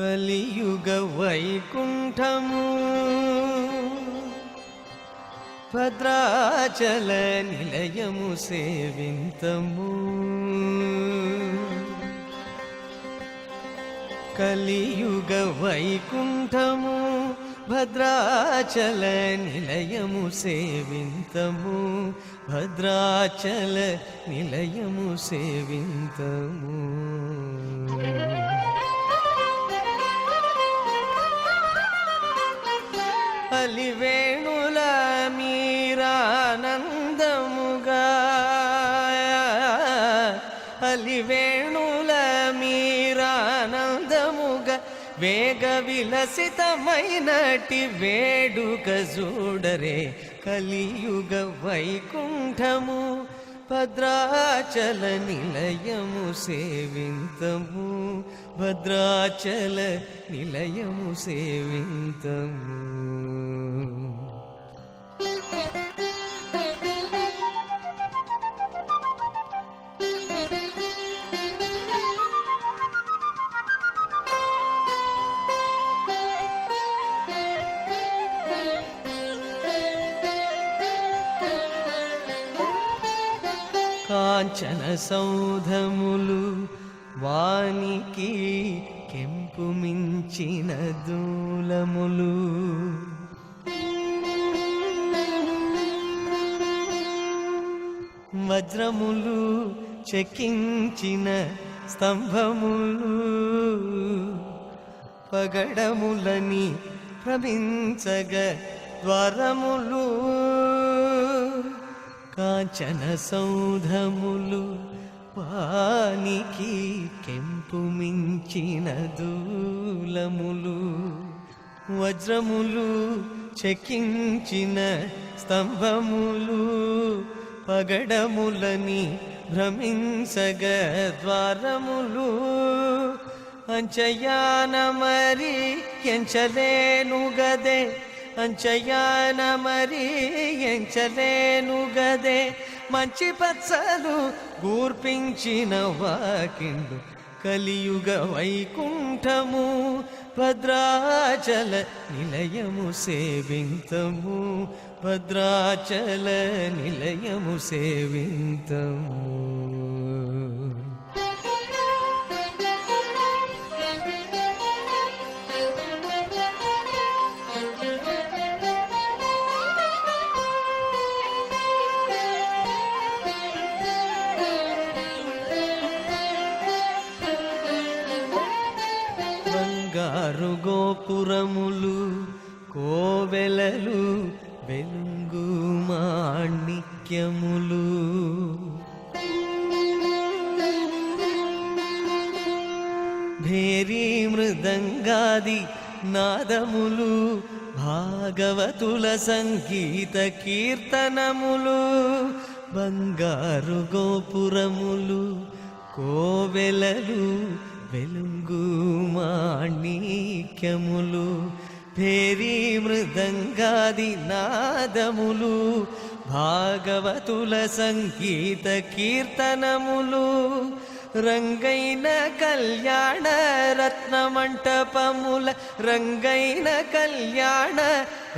కలియుగ వైకుంఠము భద్రాచల నిలయము సేవింతము. కలియుగ వైకుంఠము భద్రాచల నిలయము సేవింతము. భద్రాచల నిలయము సేవింతము. అలివేణుల మీరానందముగా, అలివేణుల మీరానందముగా వేగ విలసితమైనటి వేడుక చూడరే. కలియుగ వైకుంఠము భద్రాచల నిలయము సేవింతము. భద్రాచల నిలయము సేవింతము. కాంచన సౌధములు వానికి కెంపు మించిన దూలములు. వజ్రములు చెక్కించిన స్తంభములు, పగడములని భ్రమించగ ద్వారములు. కాంచన సౌధములు వానికి కెంపు మించిన దూలములు. వజ్రములు చెక్కించిన స్తంభములు, పగడములని భ్రమించగ ద్వారములు. అంచయాన మరి ఎంచలేను గదే, అంచయాన మరి ఎంచలేను గదే. మంచి పచ్చలు గూర్పించిన వాకిండు కలియుగ వైకుంఠము. భద్రాచల నిలయము సేవింతము. భద్రాచల నిలయము సేవింతము. బంగారు గోపురములు కోవెలలు వెలుగు మాణిక్యములు. భేరీ మృదంగాది నాదములు, భాగవతుల సంగీత కీర్తనములు. బంగారు గోపురములు కోవెలలు వెలుగు మాణిక్యములు. భేరీ మృదంగాది నాదములు, భాగవతుల సంగీత కీర్తనములు. రంగైన కళ్యాణ రత్నమంటపముల, రంగైన కళ్యాణ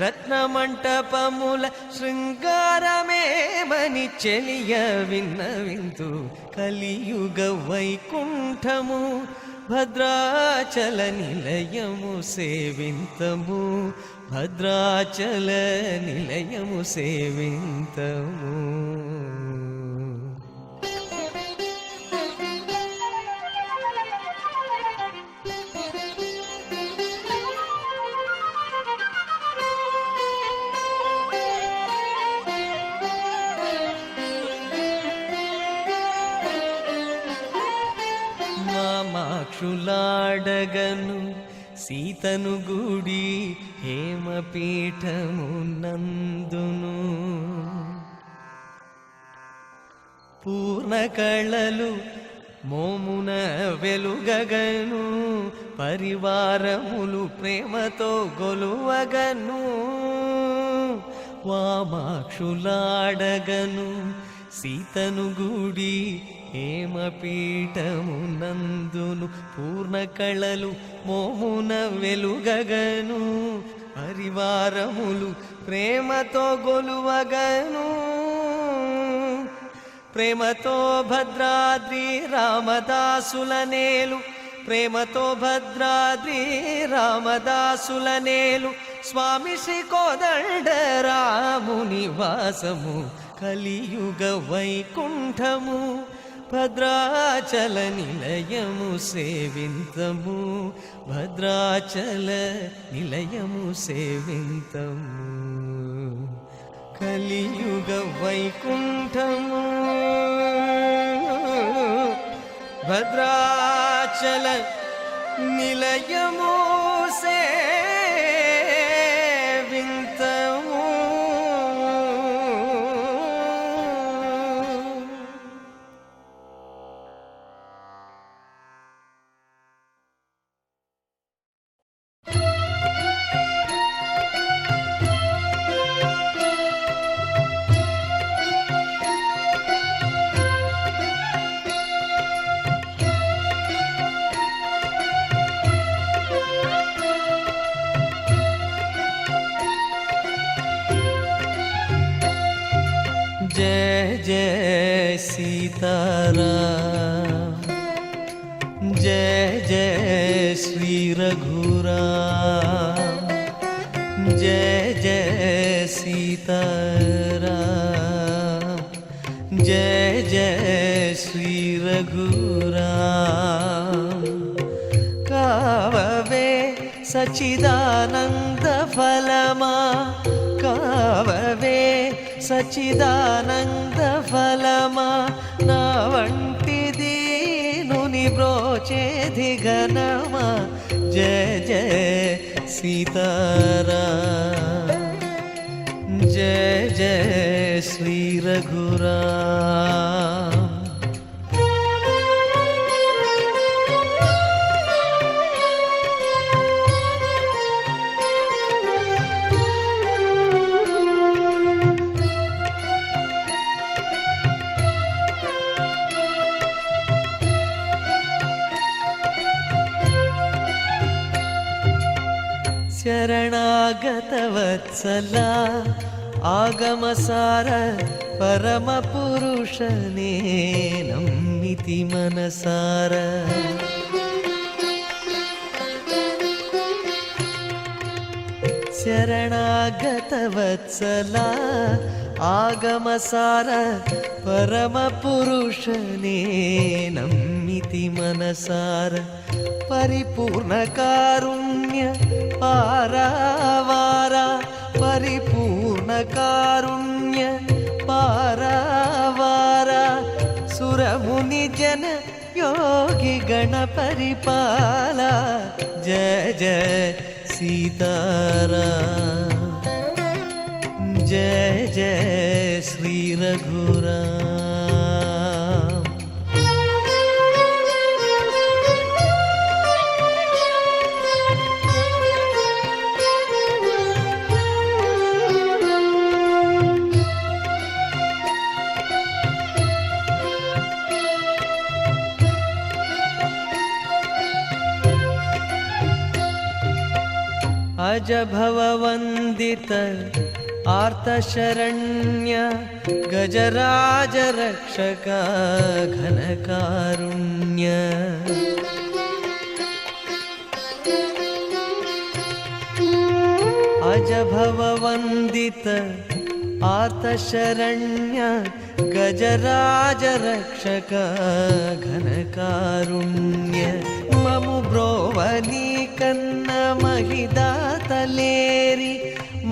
రత్నమంటపముల శృంగారమేమని చెలియ విన్నవింతు. కలియుగ వైకుంఠము భద్రాచల నిలయము సేవింతము. భద్రాచల నిలయము సేవింతము. మామాక్షులాడగను సీతను గుడి హేమపీఠము నందును. పూర్ణ కళలు మోమున వెలుగగను, పరివారములు ప్రేమతో గొలువగను. వామాక్షులాడగను సీతను గుడి హేమపీఠమునందును పూర్ణ కళలు మోమున వెలుగగను పరివారములు ప్రేమతో గొలువగను ప్రేమతో భద్రాద్రి రామదాసుల నేలు ప్రేమతో భద్రాద్రి రామదాసుల నేలు స్వామి శ్రీ కోదండరాముని వాసము కలియుగ వైకుంఠము భద్రాచల నిలయము సేవింతము భద్రాచల నిలయము సేవింతము కలియుగ వైకుంఠము భద్రాచల నిలయము సేవింతము जय जय सीताराम जय जय श्री रघुराम जय जय सीताराम जय जय श्री रघुराम काववे सच्चिदानंद फलमा काववे సచిదానంద ఫలమా నా వంటి దీనుని బ్రోచేది ఘనమా జయ జయ సీతారాం జయ జయ శ్రీ రఘురాం ಶರಣಾಗತವತ್ಸಲ ಆಗಮಸಾರ ಪರಮ ಪುರುಷನೇ ನಮ್ಮಿತಿ ಮನಸಾರ ಶರಣಾಗತವತ್ಸಲ ಆಗಮಸಾರ ಪರಮ ಪುರುಷನೇ ನಮ್ಮಿತಿ ಮನಸಾರ ಪರಿಪೂರ್ಣ ಕಾರುಣ್ಯ ಪಾರಾವಾರ ಪರಿಪೂರ್ಣ ಕಾರುಣ್ಯ ಪಾರಾವಾರ ಸುರಮುನಿ ಜನ ಯೋಗಿ ಗಣ ಪರಿಪಾಲ ಜಯ ಜಯ सीताराम जय जय श्री रघुराम अज भववन्दित आर्तशरण्य गजराज रक्षक घनकारुण्य अज भववन्दित आर्तशरण्य गजराज रक्षक घनकारुण्य ममु ब्रोवनी कन्न महिदातलेरि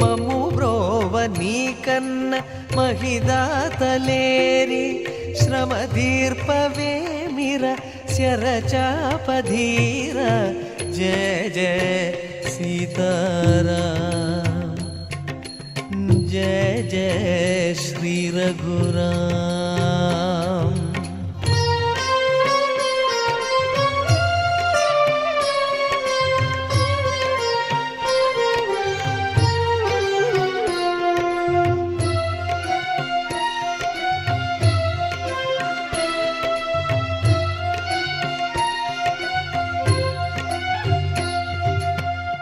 ममु ब्रोवनी कन्न महिदातलेरि श्रमदीर्पवे मिर शरचापधीर जय जय सीताराम जय जय श्री रघुराम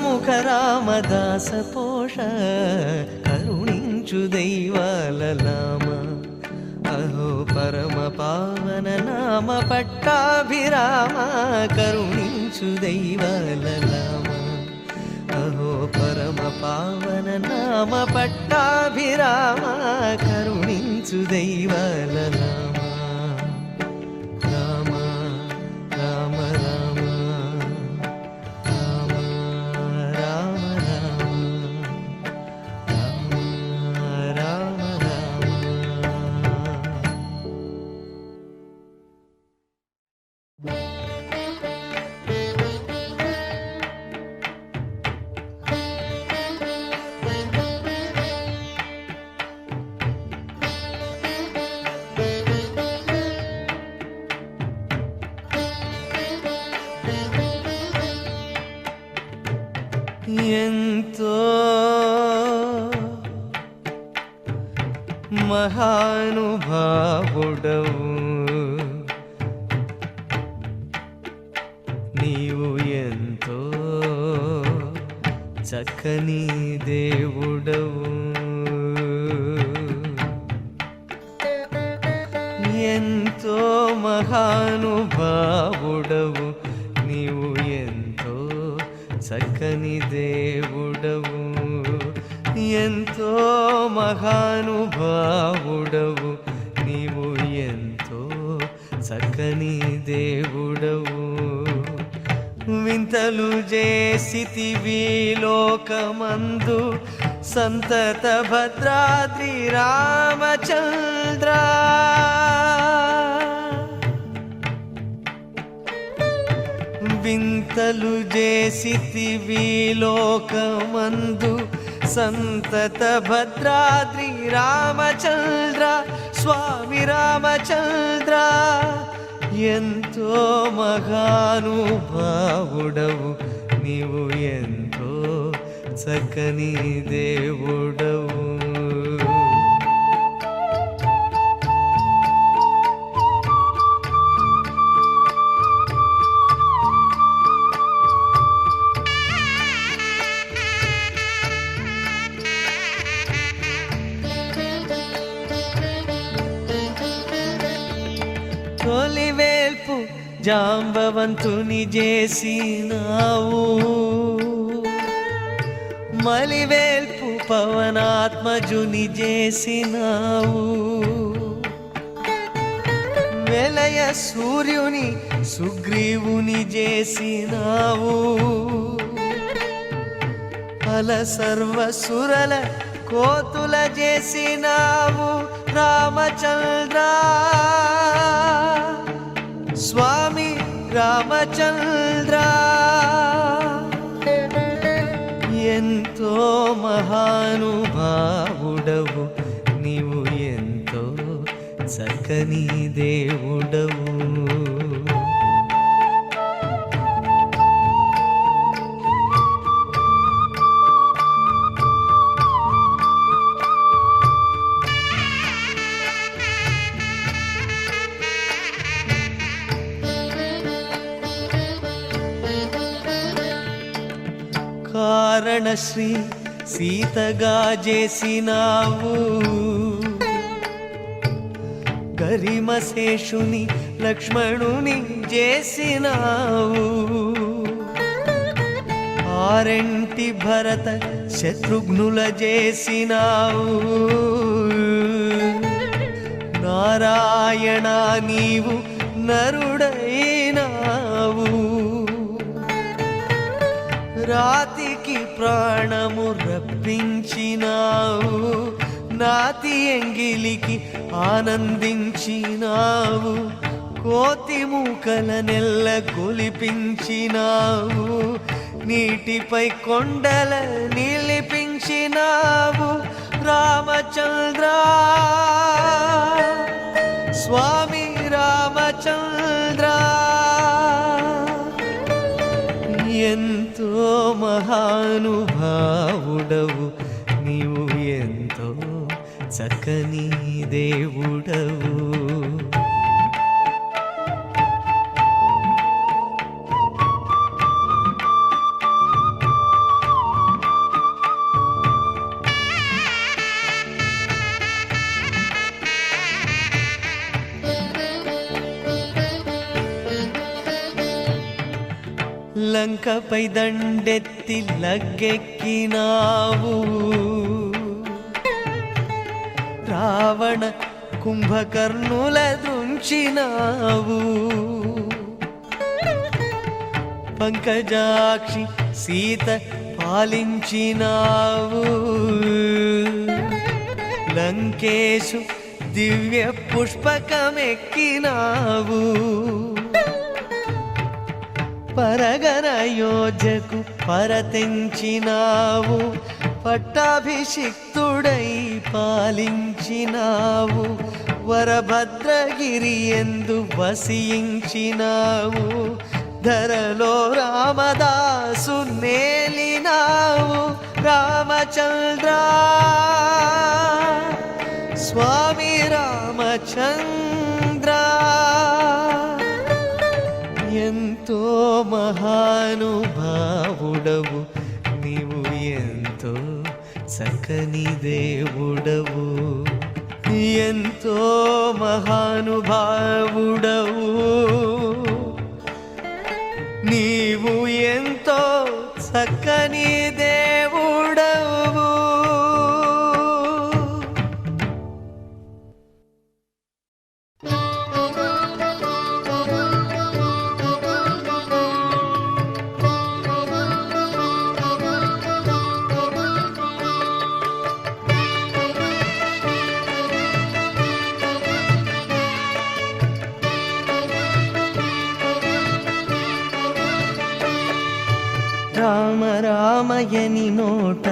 సముఖ రామదాస పోష కరుణించు దైవాల నామ అహో పరమ పావన నామ పట్టాభిరామ కరుణించు దైవాల నామ అహో పరమ పావన నామ పట్టాభిరామ కరుణించు దైవాల నామ రామ రామ రామ రామ రామ రామ రామ రామ ఎంతో మహానుభావుడవు నీవు ఎంతో చక్కని దేవుడవు ఎంతో మహానుభావుడవు నీవు ఎంతో చక్కని దేవుడవు ఎంతో మహానుభావుడవు నీవు ఎంతో చక్కని దేవుడవు వింతలు చేసితివి లోకమందు సంతత భద్రాద్రి రామచంద్ర వింతలు చేసితివి లోకమందు సంతత భద్రాద్రి రామచంద్ర స్వామి రామచంద్ర ఎంతో మహానుభావుడవు నీవు ఎంతో చక్కని దేవుడవు తొలివేల్పు జాంబవంతుని చేసినావు మలివేల్పు పవనాత్మజుని చేసినావు వెలయ సూర్యుని సుగ్రీవుని చేసినావు అల సర్వసురల కోతుల చేసినావు రామచంద్ర స్వామి రామచంద్ర ఎంతో మహానుభావుడవు నీవు ఎంతో చక్కని దేవుడవు కారణశ్రీ సీతగా చేసినావు గరిమశేషుని లక్ష్మణుని చేసినావు ఆరెంటి భరత శత్రుఘ్నుల చేసినావు నారాయణ నీవు నరుడైనావు రాతికి ప్రాణము రప్పించినావు నాతి ఎంగిలికి ఆనందించినావు కోతి మూకల నెల్ల కొలిపించినావు నీటిపై కొండల నిలిపించినావు రామచంద్ర స్వామి రామచంద్ర ఎంతో మహానుభావుడవు నీవు ఎంతో చక్కని దేవుడవు లంకపై దండెత్తి లగ్గెక్కినావు, రావణ కుంభకర్ణుల దృంచినావు, పంకజాక్షి సీత పాలించినావు, లంకేశు దివ్య పుష్పకమెక్కినావు, పరగన యోధ్యకు పరతెంచినావు, పట్టాభిషిక్తుడై పాలించినావు, వరభద్రగిరి ఎందు వసించినావు, ధరలో రామదాసు నేలినావు, రామచంద్ర స్వామి రామచంద్ర. ఎంతో మహానుభావుడవు నీవు, ఎంతో చక్కని దేవుడవు, ఎంతో మహానుభావుడవు నీవు, ఎంతో చక్కని దేవుడవు. రామ రామయని నోట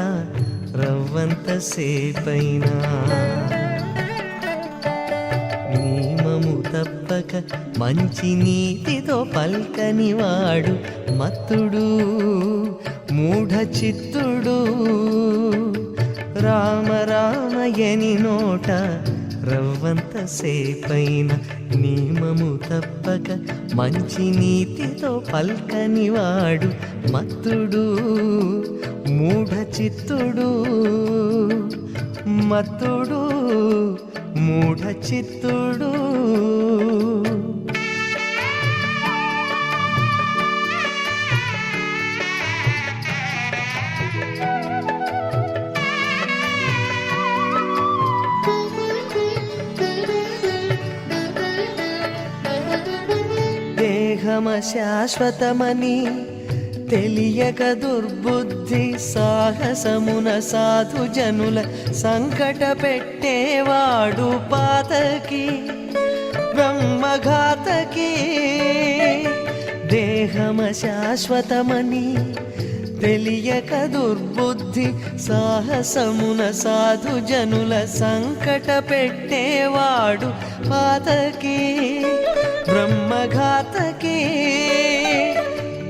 రవ్వంత సేపైనా, నియమము తప్పక మంచి నీతితో పల్కనివాడు మత్తుడు మూఢ చిత్తుడు. రామ రామయని నోట రవ్వంత సేపైన, నియమము తప్పక మంచి నీతితో పల్కనివాడు మత్తుడు మూఢ చిత్తుడు, మత్తుడు మూఢ చిత్తుడు. దేహమ శాశ్వతమని తెలియక దుర్బుద్ధి సాహసమున సాధు జనుల సంకట పెట్టేవాడు పాతకి బ్రహ్మఘాతకి. దేహమ శాశ్వతమని తెలియక దుర్బుద్ధి సాహసమున సాధు జనుల సంకట పెట్టేవాడు పాతకి బ్రహ్మఘాతకి,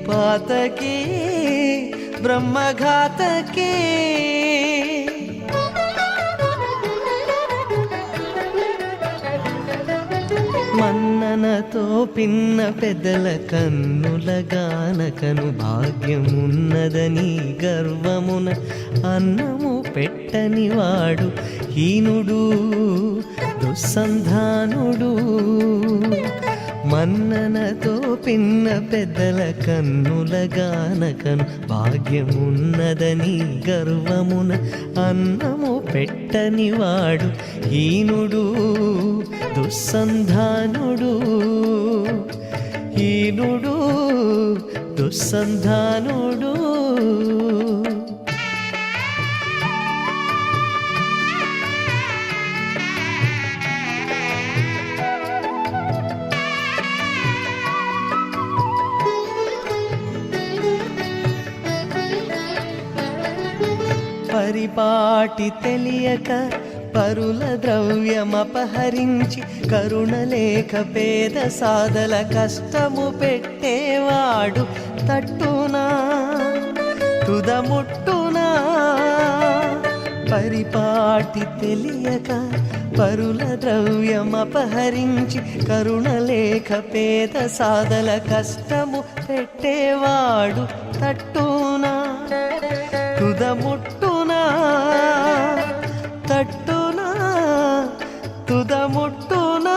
పాతకి బ్రహ్మఘాతకి. మన్ననతో పిన్న పెద్దల కన్నుల గానకను భాగ్యమున్నదని గర్వమున అన్నము పెట్టని వాడు హీనుడు దుస్సంధానుడు. మన్ననతో పిన్న పెద్దల కన్నుల గానకను భాగ్యమున్నదని గర్వమున అన్నము పెట్టని వాడు హీనుడు దుస్సంధానుడు, హీనుడు దుస్సంధానుడు. పరిపాటి తెలియక పరుల ద్రవ్యమపహరించి కరుణలేఖ పేద సాదల కష్టము పెట్టేవాడు తట్టునా తుదముట్టునా. పరిపాటి తెలియక పరుల ద్రవ్యమపహరించి కరుణలేఖ పేద సాదల కష్టము పెట్టేవాడు తట్టునా తుదముట్టునా, తట్టునా తుదముట్టునా.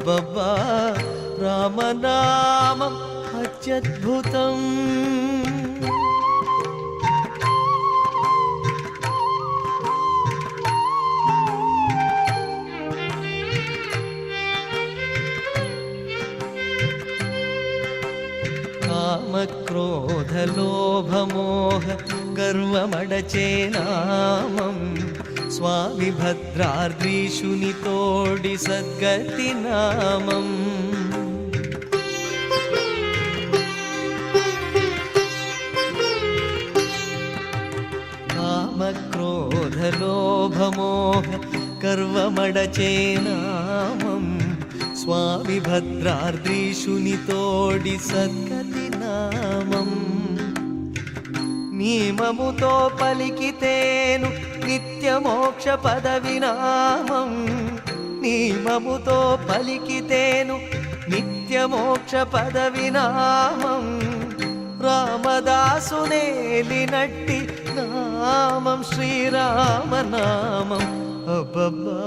అబ్బబ్బా రామనామం అత్యద్భుతం. కామక్రోధలోభమోహ గర్వమడచే నామం స్వామి భద్రాద్రీశుని తోడి సద్గతి నామం. కామక్రోధలోభమోహ గర్వమడచే నామం స్వామి భద్రాద్రీశుని తోడి సద్గతి నామం. నియమముతో పలికితేను నిత్యమోక్ష పదవి నామం. నియమముతో పలికితేను నిత్యమోక్ష పదవి నామం. రామదాసునేలినట్టి నామం శ్రీరామనామం. అబ్బబ్బా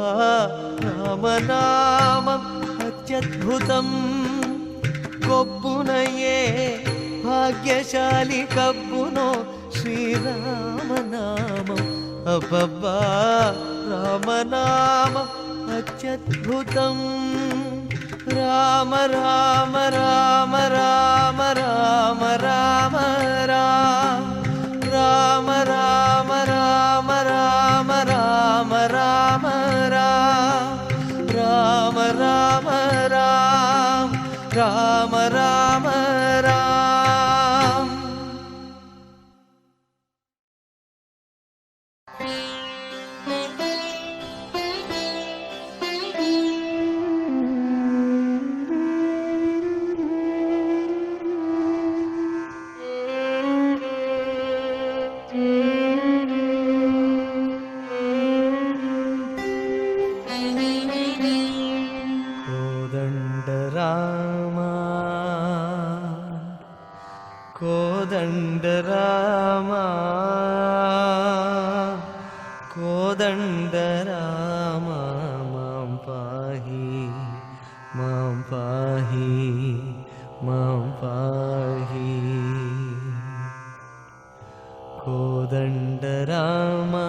రామనామం అత్యద్భుతం. కొప్పునయే భాగ్యశాలి కబ్బునో శ్రీరామనామం. అబ్బబ్బా రామనామం అత్యద్భుతం. రామ రామ రామ రామ రామ రామ రామ రామ రామ రామ రామ రామ రామ రామ రామ రామ రామ రామ. కోదండరామా కోదండరామా మాం పాహి మాం పాహి మాం పాహి. కోదండరామా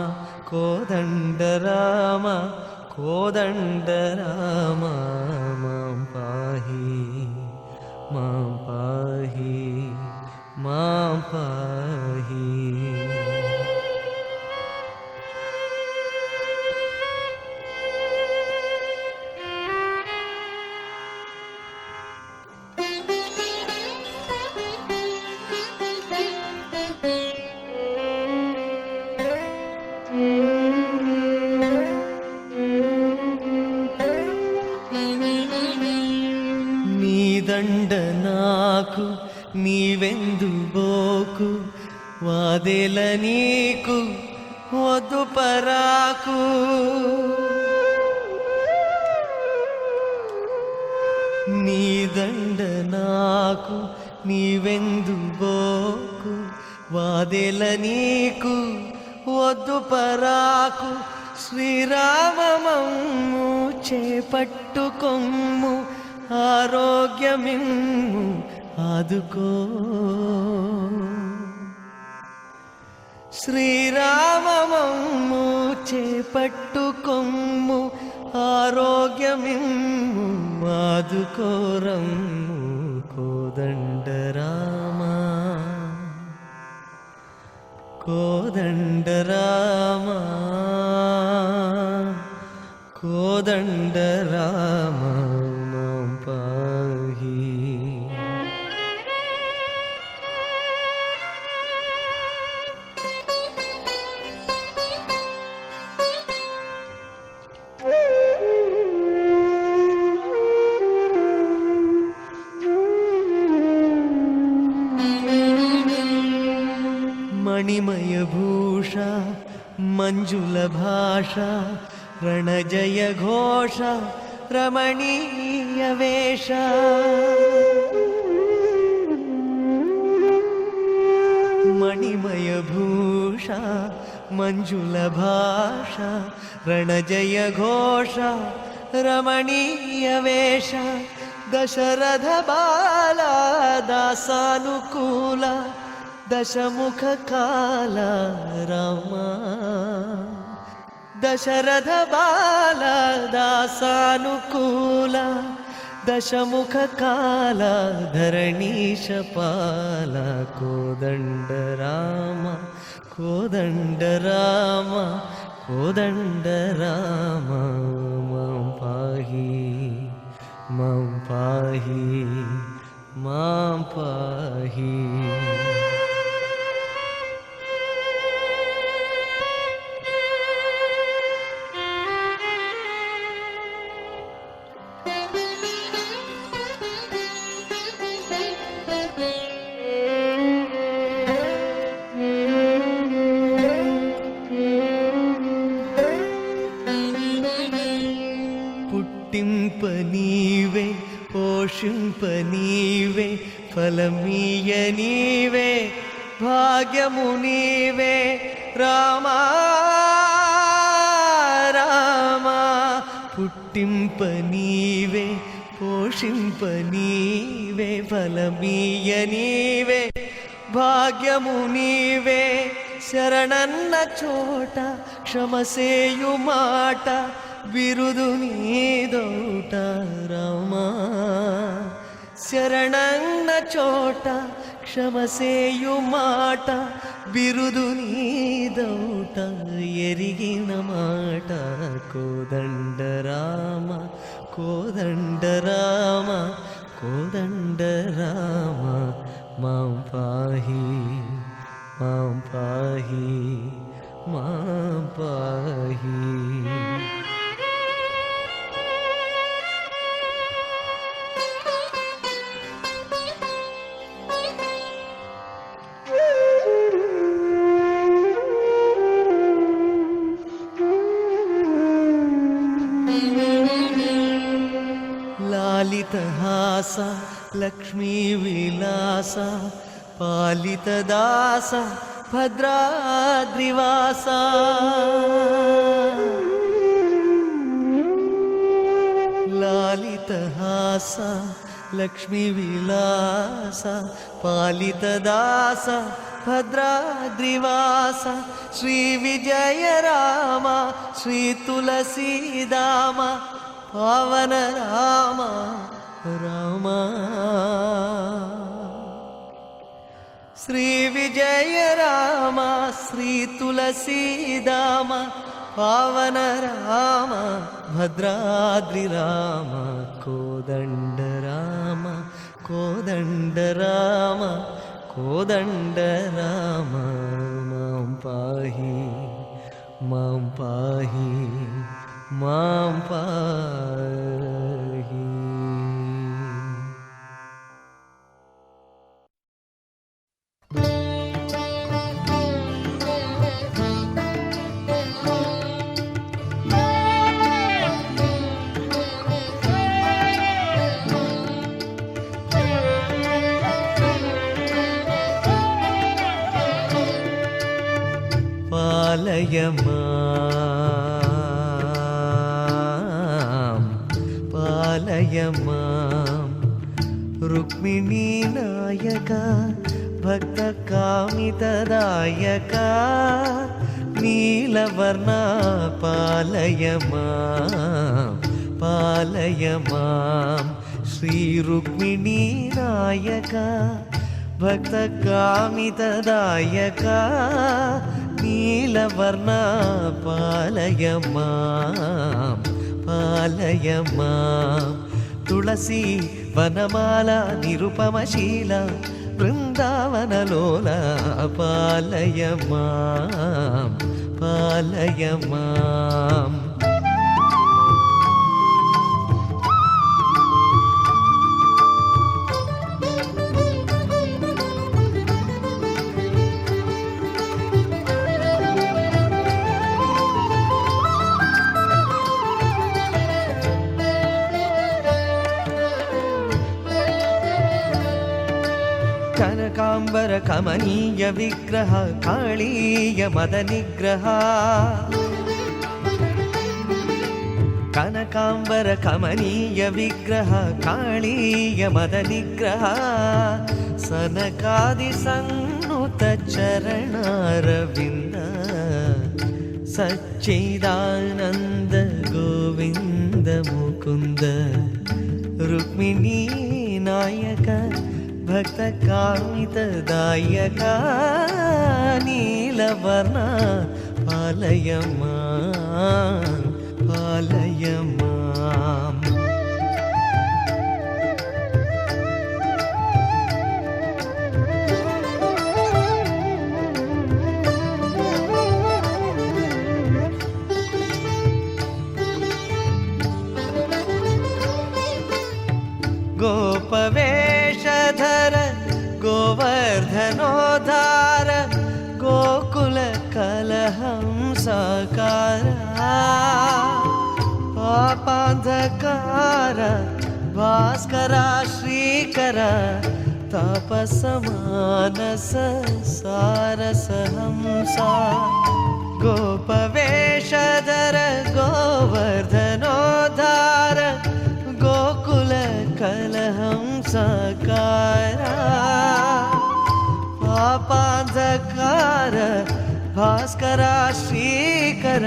కోదండరామా కోదండరామా మాం పాహి మాం పాహి మాం పాహి. నీ దండ నాకు నీవెందుబోకు వాదెల నీకు వద్దు పరాకు. నీ దండ నాకు నీవెందుబోకు వాదెల నీకు వద్దు పరాకు. శ్రీరామమమ్ము చేపట్టుకొమ్ము ఆరోగ్యమిమ్ము ఆదుకో. శ్రీరామమమ్ము చేపట్టుకొమ్ము ఆరోగ్యమిమ్ము ఆదుకోరమ్ము. కోదండరామా కోదండరామా కోదండరామా మాం పాహి. మణిమయ భూష మంజుల భాష రణజయ ఘోష రమణీయ వేష. మణిమయ భూష మంజుల భాష రణజయ ఘోష రమణీయ వేష దశరథ బాల దాసానుకూల దశముఖ కాల రామ దశరథ బాల దాసానుకూల దశముఖ కాల ధరణీశ పాల కోదండ రామ కోదండ రామ కోదండ రామ మాం పాహి మాం పాహి మాం పాహి. పుట్టింపనీవే పోషింపనీవే ఫలమీయ నీవే భాగ్యము నీవే రామా రామా. పుట్టింపనీవే పోషింపనీవే ఫలమీయ నీవే భాగ్యము నీవే శరణన్న చోట క్షమసేయు మాట బిరుదు నీదౌట రామా. శరణన్న చోట క్షమసేయు మాట బిరుదు నీదౌట ఎరిగిన మాట కోదండ రామ కోదండ రామ కోదండ రామ మాం పాహి మాం పాహి మాం పాహి. లాలితహాస లక్ష్మీ విలాస పాలితదాస భద్రాద్రివాస. లాలితహాస లక్ష్మీ విలాస పాలితదాస భద్రాద్రివాస. శ్రీ విజయ రామ శ్రీ తులసీదామ పావన రామ రామ. శ్రీ విజయ రామ శ్రీ తులసీదామ పావన రామ భద్రాద్రి రామ కోదండ రామ కోదండ రామ కోదండ రామ మాం పాహి మాం పాహి మాం పాహి. పాలయ మాం పాలయ మాం రుక్మిణీ నాయక భక్త కామితదాయక నీలవర్ణ పాలయ మాం పాలయ మాం శ్రీ రుక్మిణీ నాయక భక్త కామితదాయక నీలవర్ణ పాలయ మాం పాలయ మాం. తులసి వనమాల నిరుపమశీల బృందావనలోల పాలయ మాం పాలయ మాం. కనకాంబర కమనీయ విగ్రహ కాళీయ మద నిగ్రహ కనకాంబర కమనీయ విగ్రహ కాళీయ మద నిగ్రహ సనకాది సన్నుత చరణారవింద సచ్చిదానంద గోవింద ముకుంద రుక్మిణీ నాయక భక్త కామిత దాయక నీలవర్ణ పాలయ మాం పాలయ మాం. गोपवेशधर गोवर्धनोद्धार गोकुल कलहंसकार पापान्धकार भास्करा श्रीकर तापसमानस सारसहंसा गोपवेशधर गोवर्धनोद्धार गोकुल कलहंसकार पापान्धकार भास्करा श्रीकर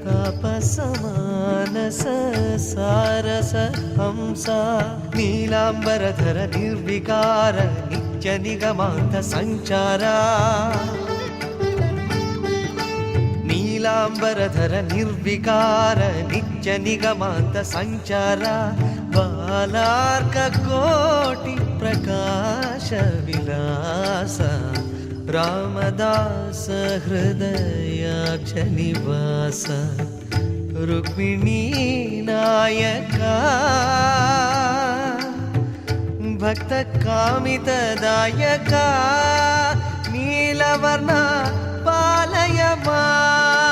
तापसमानस सारस हंसा नीलांबरधर निर्विकार नित्य निगमान्त संचारा नीलांबरधर निर्विकार नित्य निगमान्त संचार बालार्क कोटि प्रकाश विलास रामदास हृदयाक्ष निवास रुक्मिणी नायका भक्त कामित दायका नीलवर्ण पालय मां.